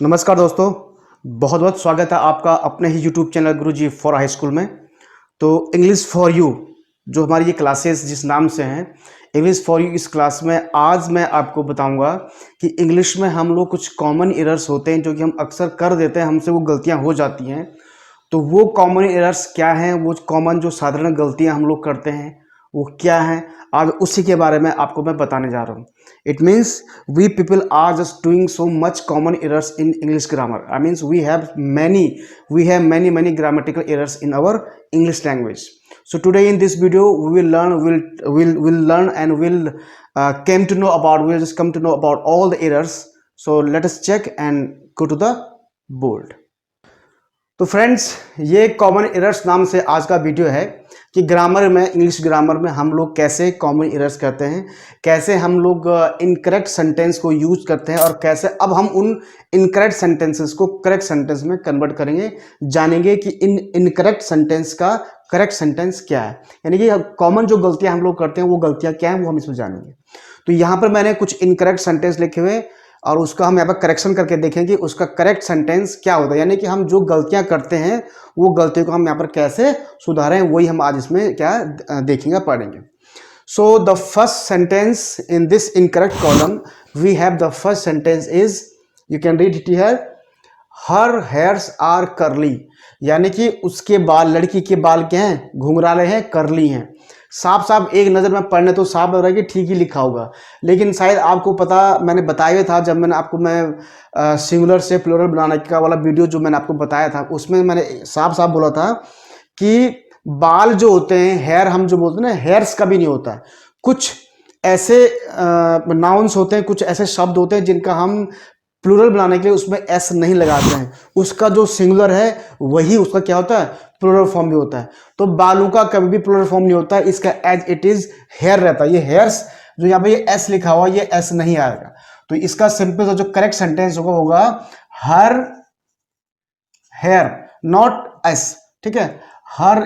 नमस्कार दोस्तों, बहुत बहुत स्वागत है आपका अपने ही YouTube channel Guruji for high school में। तो इंग्लिश फॉर यू जो हमारी ये क्लासेस जिस नाम से हैं, इंग्लिश फॉर यू, इस क्लास में आज मैं आपको बताऊंगा कि इंग्लिश में हम लोग कुछ कॉमन एरर्स होते हैं जो कि हम अक्सर कर देते हैं, हमसे वो गलतियां हो जाती हैं। तो वो कॉमन एरर्स क्या हैं, वो कॉमन जो साधारण गलतियां हम लोग करते हैं वो क्या हैं, आज उसी के बारे में आपको मैं बताने जा रहा हूँ। It means we people are just doing so much common errors in English grammar. I means we have many grammatical errors in our English language. So today in this video we will learn we'll learn and we'll just come to know about all the errors. So let us check and go to the board. तो friends, ये common errors नाम से आज का video है कि grammar में, English grammar में हम लोग कैसे कॉमन एरर्स करते हैं, कैसे हम लोग इनकरेक्ट सेंटेंस को यूज करते हैं और कैसे अब हम उन इनकरेक्ट सेंटेंसेस को करेक्ट सेंटेंस में कन्वर्ट करेंगे। जानेंगे कि इन इनकरेक्ट सेंटेंस का करेक्ट सेंटेंस क्या है, यानी कि कॉमन जो गलतियां हम लोग करते हैं वो गलतियां क्या हैं वो हम इसमें जानेंगे। तो यहाँ पर मैंने कुछ इनकरेक्ट सेंटेंस लिखे हुए और उसका हम यहाँ पर करेक्शन करके देखेंगे उसका करेक्ट सेंटेंस क्या होता है, यानी कि हम जो गलतियां करते हैं वो गलतियों को हम यहाँ पर कैसे सुधारें, वही हम आज इसमें क्या देखेंगे, पढ़ेंगे। So the first sentence in this incorrect column we have the first sentence is, you can read it here, her hairs are curly, यानी कि उसके बाल, लड़की के बाल क्या हैं, घुंघराले हैं, करली हैं। साफ साफ एक नज़र में पढ़ने तो साफ लग रहा है कि ठीक ही लिखा होगा, लेकिन शायद आपको पता, मैंने बताया हुआ था जब मैंने आपको सिंगुलर से प्लूरल बनाने का वाला वीडियो जो मैंने आपको बताया था, उसमें मैंने साफ साफ बोला था कि बाल जो होते हैं, हेयर हम जो बोलते हैं ना, हेयर्स कभी नहीं होता है। कुछ ऐसे नाउन्स होते हैं, कुछ ऐसे शब्द होते हैं जिनका हम प्लूरल बनाने के लिए उसमें एस नहीं लगाते हैं, उसका जो सिंगुलर है वही उसका क्या होता है, प्लूरल फॉर्म भी होता है। तो बालों का कभी भी प्लूरल फॉर्म नहीं होता है, इसका एज इट इज हेयर रहता है। ये हेयर्स जो यहाँ पे ये एस लिखा हुआ, ये एस नहीं आएगा। तो इसका सिंपल सा जो करेक्ट सेंटेंस होगा हर हेयर, नॉट एस, ठीक है। हर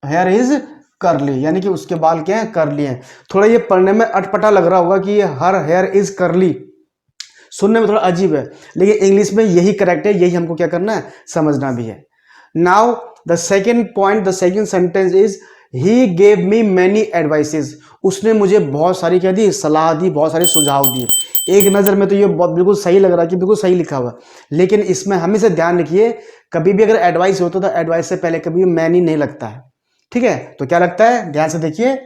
हेयर इज करली, यानी कि उसके बाल क्या है, करली हैं। थोड़ा ये पढ़ने में अटपटा लग रहा होगा कि ये हर हेयर इज करली, सुनने में थोड़ा अजीब है, लेकिन इंग्लिश में यही करेक्ट है, यही हमको क्या करना है, समझना भी है। Now the second point, the second sentence is he gave me many advices, उसने मुझे बहुत सारी क्या दी, सलाह दी, बहुत सारे सुझाव दिए। एक नज़र में तो ये बिल्कुल सही लग रहा है कि बिल्कुल सही लिखा हुआ, लेकिन इसमें हमेशा ध्यान रखिए, कभी भी अगर एडवाइस होता तो एडवाइस से पहले कभी मैनी नहीं लगता है, ठीक है। तो क्या लगता है, ध्यान से देखिए,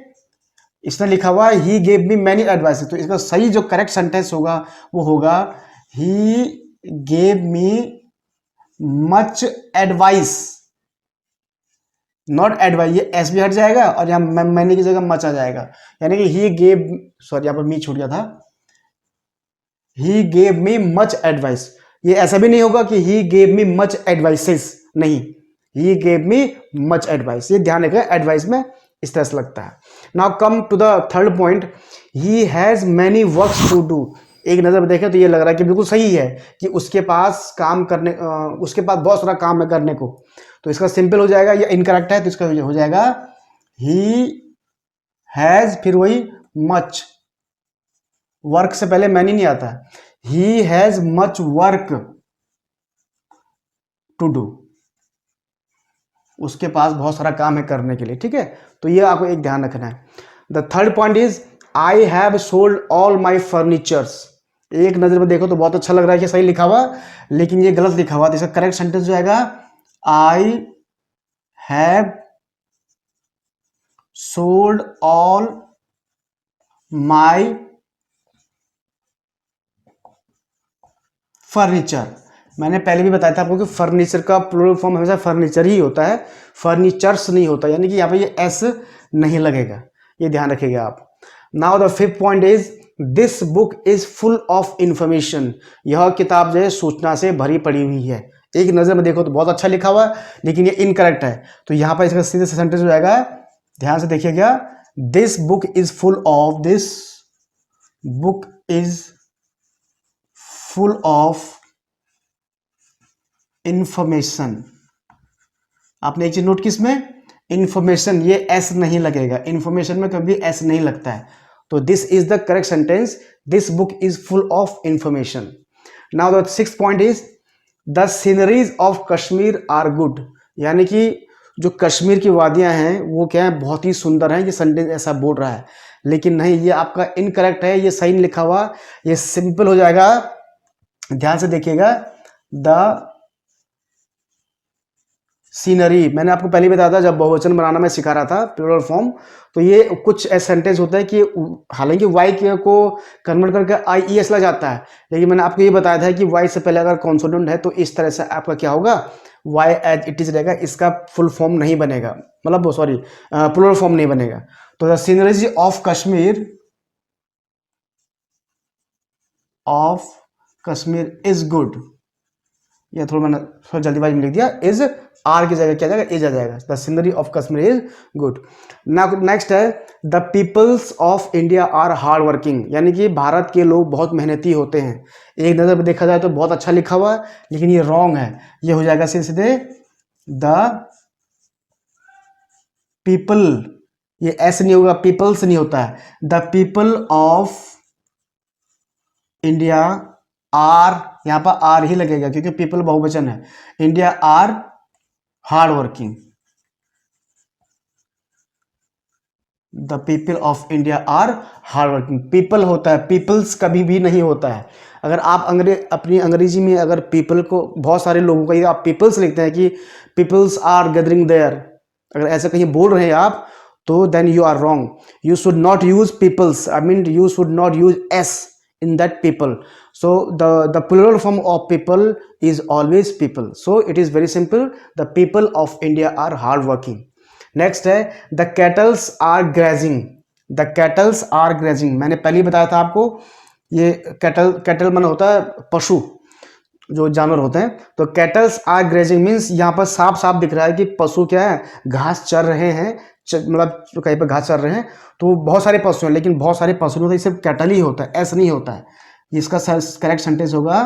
इसने लिखा हुआ ही गेव मी मैनी एडवाइसेस, तो इसका सही जो करेक्ट सेंटेंस होगा वो होगा ही gave me much advice, not advice. ये एस भी हट जाएगा और यहाँ मैनी की जगह मच आ जाएगा, यानी कि ही गेव, सॉरी यहाँ पर मी छूट गया था, he gave me much advice. ये ऐसा भी नहीं होगा कि he gave me much advices, नहीं, he gave me much advice, ये ध्यान रखिएगा, एडवाइस में इस तरह से लगता है। Now come to the third point, he has many works to do. एक नजर में देखें तो ये लग रहा है कि बिल्कुल सही है कि उसके पास काम करने, उसके पास बहुत सारा काम है करने को। तो इसका सिंपल हो जाएगा, ये इनकरेक्ट है तो इसका हो जाएगा ही हैज, फिर वही मच, वर्क से पहले मैनी नहीं आता, he has much work to do, उसके पास बहुत सारा काम है करने के लिए, ठीक है। तो ये आपको एक ध्यान रखना है। The third point is I have sold all my furnitures. एक नजर में देखो तो बहुत अच्छा लग रहा है कि सही लिखा हुआ, लेकिन ये गलत लिखा हुआ। तो इसका करेक्ट सेंटेंस जो आएगा I have sold all my furniture. मैंने पहले भी बताया था आपको कि फर्नीचर का प्लूरल फॉर्म हमेशा फर्नीचर ही होता है, फर्नीचर्स नहीं होता, यानी कि यहाँ पे ये एस नहीं लगेगा, ये ध्यान रखिएगा आप। Now the fifth point is this book is full of information. यह किताब जो है सूचना से भरी पड़ी हुई है। एक नजर में देखो तो बहुत अच्छा लिखा हुआ है, लेकिन ये इनकरेक्ट है। तो यहाँ पर इसका सीधे सेंटेंस हो जाएगा, ध्यान से देखिएगा, this book is full of, this book is full of information. आपने एक चीज नोट की इसमें, इंफॉर्मेशन, ये एस नहीं लगेगा, इंफॉर्मेशन में कभी एस नहीं लगता है। तो this is the correct sentence, this book is full of information. Now the sixth point is the sceneries of Kashmir are good, यानी कि जो कश्मीर की वादियां हैं वो क्या है, बहुत ही सुंदर हैं। ये सेंटेंस ऐसा बोल रहा है, लेकिन नहीं, ये आपका इनकरेक्ट है, ये सही नहीं लिखा हुआ। ये सिंपल हो जाएगा, ध्यान से देखिएगा। द सीनरी, मैंने आपको पहले बताया था जब बहुवचन बनाना मैं सिखा रहा था प्लूरल फॉर्म, तो ये कुछ ऐसे सेंटेंस होता है कि हालांकि वाई को कन्वर्ट करके आई ई एस लग जाता है, लेकिन मैंने आपको ये बताया था कि वाई से पहले अगर कॉन्सोनेंट है तो इस तरह से आपका क्या होगा, वाई एज इट इज रहेगा, इसका फुल फॉर्म नहीं बनेगा, मतलब सॉरी प्लूरल फॉर्म नहीं बनेगा। तो the sceneries of Kashmir is good, या थोड़ा मैंने थोड़ा जल्दीबाजी में लिख दिया, इज आर की जगह क्या जाएगा, इज आ जाएगा। The scenery of Kashmir is good. Next है the peoples of India are hard working, यानी कि भारत के लोग बहुत मेहनती होते हैं। एक नज़र पर देखा जाए तो बहुत अच्छा लिखा हुआ है, लेकिन ये रॉन्ग है। ये हो जाएगा सीधे द पीपल, ये ऐसे नहीं होगा, पीपल्स नहीं होता है। The people of India are, यहां पर आर ही लगेगा क्योंकि पीपल बहुवचन है। India are hard working, the people of India are hard working. People होता है, पीपल्स कभी भी नहीं होता है। अगर आप अपनी अंग्रेजी में अगर पीपल को, बहुत सारे लोगों का आप पीपल्स लिखते हैं कि पीपल्स आर गैदरिंग देयर, अगर ऐसे कहीं बोल रहे हैं आप तो then you are wrong. You should not use peoples, I mean you should not use S in that people. So the plural form of people is always people. So it is very simple. The people of India are hard working. Next है the cattles are grazing. The cattles are grazing. मैंने पहले ही बताया था आपको, ये cattle मन होता है पशु, जो जानवर होते हैं। तो कैटल्स आर ग्रेजिंग मीन्स यहाँ पर साफ साफ दिख रहा है कि पशु क्या है, घास चर रहे हैं, मतलब कहीं पर घास चर रहे हैं। तो बहुत सारे पशु हैं, लेकिन बहुत सारे पशु होते हैं, सिर्फ कैटल ही होता है, ऐसा नहीं होता है। इसका करेक्ट सेंटेंस होगा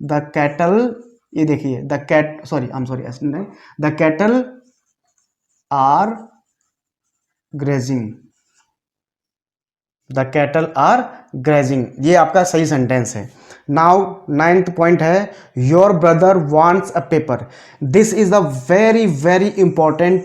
द कैटल, ये देखिए the cat, sorry I am sorry, ऐसे नहीं, the cattle are grazing, the cattle are grazing, ये आपका सही सेंटेंस है। नाउ 9th पॉइंट है your brother wants a paper. This is the very very important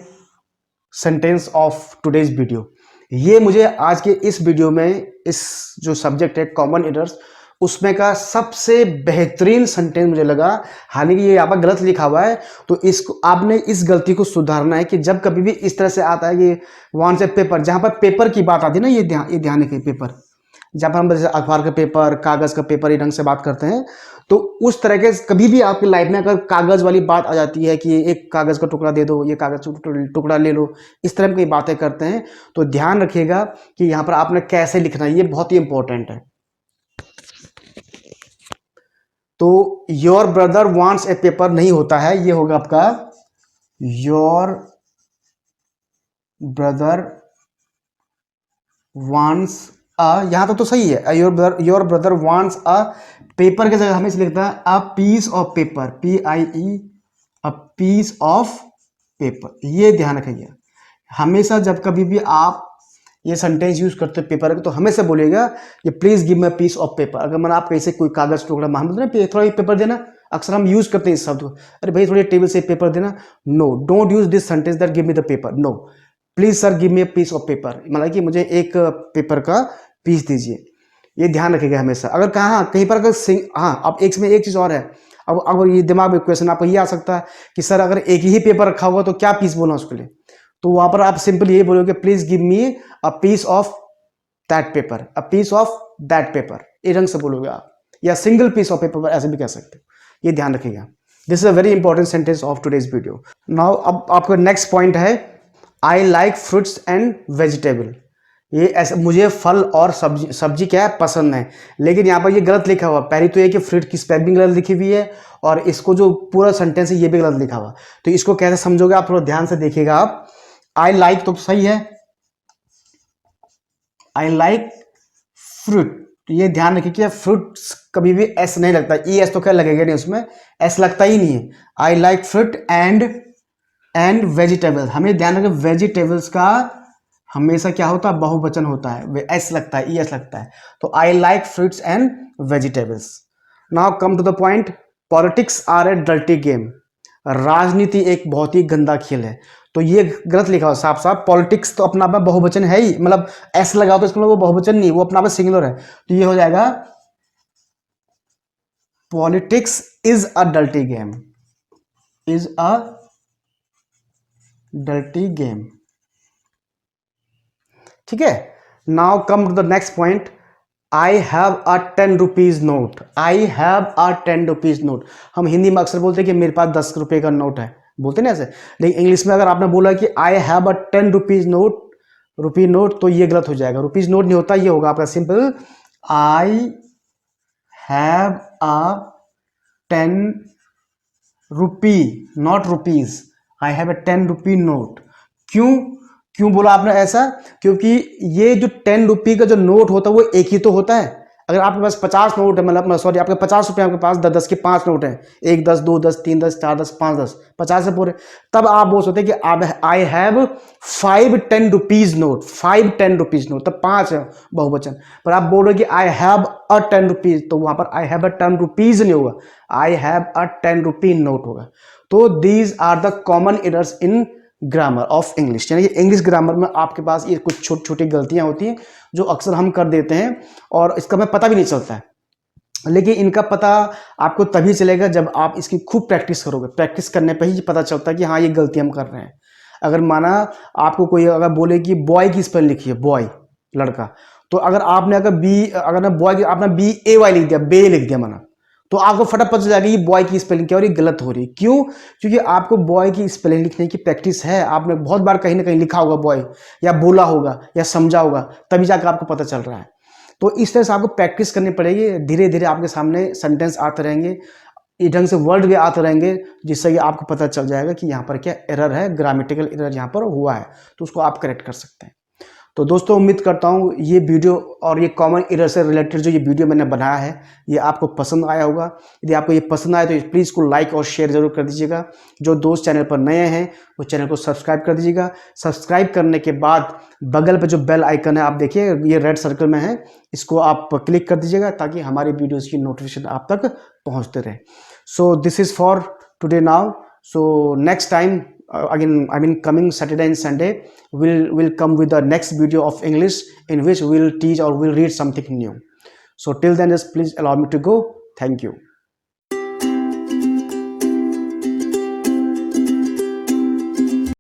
sentence of today's video. ये मुझे आज के इस वीडियो में, इस जो सब्जेक्ट है कॉमन एरर्स, उसमें का सबसे बेहतरीन सेंटेंस मुझे लगा। हालांकि ये यहाँ पर गलत लिखा हुआ है, तो इसको आपने इस गलती को सुधारना है कि जब कभी भी इस तरह से आता है कि वांट्स ए पेपर, जहाँ पर पेपर की बात आती है ना, ये ध्यान रखिए, पेपर जब हम जैसे अखबार का पेपर, कागज का पेपर, ये ढंग से बात करते हैं, तो उस तरह के कभी भी आपकी लाइफ में अगर कागज वाली बात आ जाती है कि एक कागज का टुकड़ा दे दो, ये कागज का टुकड़ा ले लो, इस तरह की बातें करते हैं, तो ध्यान रखिएगा कि यहाँ पर आपने कैसे लिखना है, ये बहुत ही इंपॉर्टेंट है। तो your brother wants A paper नहीं होता है, ये होगा आपका योर ब्रदर वांट्स यहां तक तो सही है, your brother wants a paper के जगह हमें लिखता है a piece of paper, PIE, a piece of paper. ये ध्यान रखिएगा, हमेशा जब कभी भी आप ये सेंटेंस यूज करते हैं पेपर, तो हमेशा बोलेगा कि please give me piece of paper. अगर मैंने आप कैसे कोई कागज टुकड़ा मांग ना, थोड़ा पेपर देना, अक्सर हम यूज करते हैं इस शब्द को, अरे भाई थोड़ी टेबल से पेपर देना। No, don't use this sentence that give me the paper. No, please sir give me a piece of paper, मतलब कि मुझे एक पेपर का पीस दीजिए। ये ध्यान रखिएगा हमेशा। अगर कहीं पर अगर हाँ, अब एक में एक चीज और है, अब अगर ये दिमाग में क्वेश्चन आपको ये आ सकता है कि सर अगर एक ही पेपर रखा हुआ तो क्या पीस बोलना उसके लिए, तो वहां पर आप सिंपल ये बोलोगे please give me a piece of that paper, a piece of that paper, ये ढंग से बोलोगे आप, या सिंगल पीस ऑफ पेपर ऐसे भी कह सकते हो। ये ध्यान रखिएगा। This is a very important sentence of today's video. Now अब आपका नेक्स्ट पॉइंट है आई लाइक फ्रूट्स एंड वेजिटेबल। ये ऐसे मुझे फल और सब्जी क्या है, पसंद है, लेकिन यहाँ पर ये गलत लिखा हुआ। पहली तो ये कि फ्रूट की स्पेलिंग गलत लिखी हुई है, और इसको जो पूरा सेंटेंस है ये भी गलत लिखा हुआ। तो इसको कैसे समझोगे आप, थोड़ा ध्यान से देखिएगा आप। आई लाइक तो सही है, आई लाइक फ्रूट, तो ये ध्यान रखिए कि फ्रूट्स कभी भी एस नहीं लगता, ई एस तो क्या लगेगा नहीं, उसमें एस लगता ही नहीं है। I like fruit and vegetables, हमें ध्यान रखें वेजिटेबल्स का हमेशा क्या होता है, बहुवचन होता है, एस लगता है, ई एस लगता है। तो I like fruits and vegetables. Now come to the point, politics are a dirty game, राजनीति एक बहुत ही गंदा खेल है। तो ये गलत लिखा हो साफ साफ, पॉलिटिक्स तो अपना आप बहुवचन है ही, मतलब ऐसे लगाओ तो इसमें वो बहुवचन नहीं, वो अपना आप सिंगुलर है। तो ये हो जाएगा politics is a dirty game, is a dirty game. ठीक है, now come to the next point, I have a 10 rupees note, I have a 10 rupees note. हम हिंदी में अक्सर बोलते हैं कि मेरे पास 10 रुपए का नोट है, बोलते ना ऐसे, लेकिन इंग्लिश में अगर आपने बोला कि आई have a 10 rupees note, rupee note, तो ये गलत हो जाएगा। रुपीज नोट नहीं होता, ये होगा आपका simple, I have a 10 rupee, not rupees, I have a 10 rupee note. क्यों क्यों बोला आपने ऐसा? क्योंकि ये जो 10 रुपी का जो नोट होता है वो एक ही तो होता है। अगर आपके पास 50 नोट है, मतलब सॉरी, आपके 50 रुपए, आपके पास 10 के 5 नोट है, 1 10 2 10 3 10 4 10 5 10, 50 है पूरे, तब आप बोल सकते हैं कि आप I have 5 10 rupees note, 5 10 rupees note, तब 5 है बहुवचन। पर आप बोल रहे कि आई हैव अ 10 रुपीज, तो वहां पर आई हैव अ 10 रुपीज नहीं होगा, आई हैव अ 10 रुपी नोट होगा। तो these are the common errors in grammar of English, यानी कि इंग्लिश ग्रामर में आपके पास ये कुछ छोटी छोटी गलतियां होती हैं जो अक्सर हम कर देते हैं और इसका हमें पता भी नहीं चलता है। लेकिन इनका पता आपको तभी चलेगा जब आप इसकी खूब प्रैक्टिस करोगे, प्रैक्टिस करने पर ही पता चलता है कि हाँ ये गलती हम कर रहे हैं। अगर माना आपको कोई अगर बोले कि बॉय की स्पेलिंग लिखिए, बॉय लड़का, तो अगर आपने अगर बॉय आपने BAY लिख दिया, बे लिख दिया माना, तो आपको फटाफट पता चल जाएगा ये बॉय की स्पेलिंग क्या हो रही है, गलत हो रही है। क्यों? क्योंकि आपको बॉय की स्पेलिंग लिखने की प्रैक्टिस है, आपने बहुत बार कहीं ना कहीं लिखा होगा बॉय, या बोला होगा या समझा होगा, तभी जाकर आपको पता चल रहा है। तो इस तरह से आपको प्रैक्टिस करनी पड़ेगी, धीरे धीरे आपके सामने सेंटेंस आते रहेंगे, ये ढंग से वर्ड भी आते रहेंगे, जिससे कि आपको पता चल जाएगा कि यहाँ पर क्या एरर है, ग्रामेटिकल एरर यहाँ पर हुआ है, तो उसको आप करेक्ट कर सकते हैं। तो दोस्तों उम्मीद करता हूँ ये वीडियो और ये कॉमन एरर से रिलेटेड जो ये वीडियो मैंने बनाया है ये आपको पसंद आया होगा। यदि आपको ये पसंद आया तो प्लीज़ इसको लाइक और शेयर जरूर कर दीजिएगा। जो दोस्त चैनल पर नए हैं वो चैनल को सब्सक्राइब कर दीजिएगा। सब्सक्राइब करने के बाद बगल पर जो बेल आइकन है आप देखिए ये रेड सर्कल में है, इसको आप क्लिक कर दीजिएगा ताकि हमारी वीडियोज़ की नोटिफिकेशन आप तक पहुँचते रहे। So this is for today now. So next time again, I mean coming Saturday and Sunday we'll come with the next video of English in which we'll teach or we'll read something new. So till then just please allow me to go. Thank you.